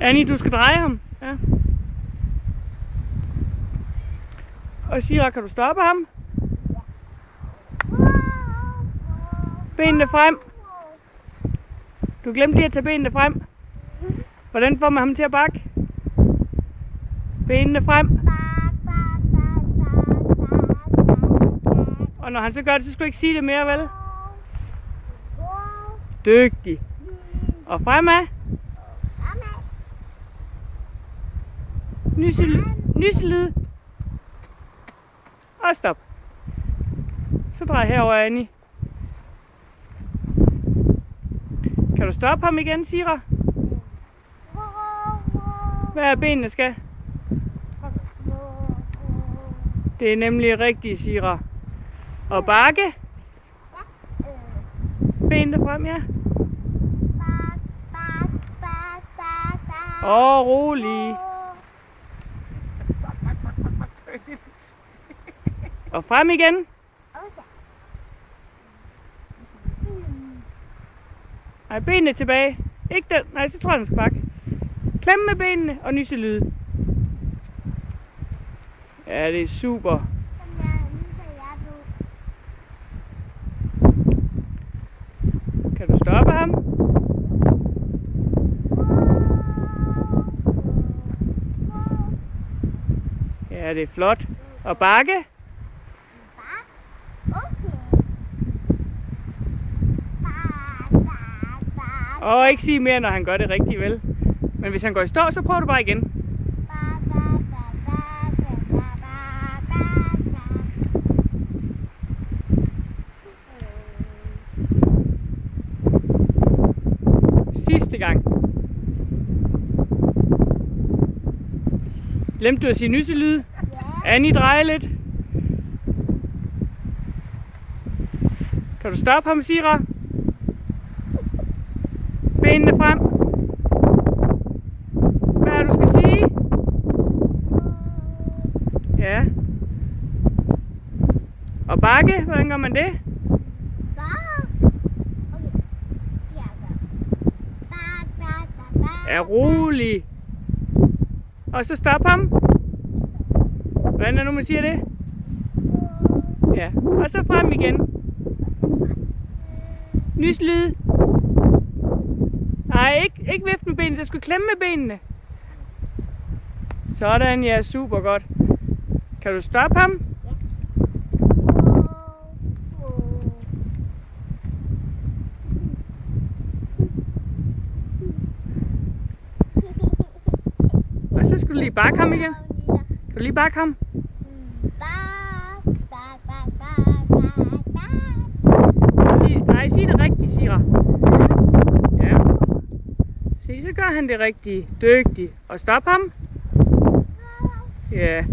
Annie, du skal dreje ham. Ja. Og Sira, kan du stoppe ham? Benene frem. Du glemte lige at tage benene frem. Hvordan får man ham til at bakke? Benene frem. Og når han så gør det, så skal du ikke sige det mere, vel? Dygtig. Og fremad. Nyselyd. Og stop. Så drej herover, Annie. Kan du stoppe ham igen, Sira? Hvad er benene skal? Det er nemlig rigtigt, Sira. Og bakke. Benene frem, ja. Og rolig. Og frem igen. Nej, benene tilbage. Ikke den. Nej, så tror jeg, den skal bakke. Klem med benene og nyselyd. Ja, det er super. Kan du stoppe ham? Ja, det er flot. Og bakke. Og ikke sige mere, når han gør det rigtigt, vel? Men hvis han går i stå, så prøver du bare igen. Sidste gang. Glemte du at sige nyselyd? Annie, dreje lidt. Kan du stoppe ham, Sira? Benene frem. Hvad er det, du skal sige? Ja. Og bakke, hvordan gør man det? Ja, rolig. Og så stop ham. Hvordan er det nu, man siger det? Ja, og så frem igen. Nyslyd. Nej, ikke vift med benene, du skal klemme med benene. Sådan, ja, super godt. Kan du stoppe ham? Og så skal du lige bakke ham igen. Kan du lige bakke ham? Nej, sig det rigtigt, Sira. Ja. Se, så gør han det rigtigt. Dygtig. Og stop ham. Ja.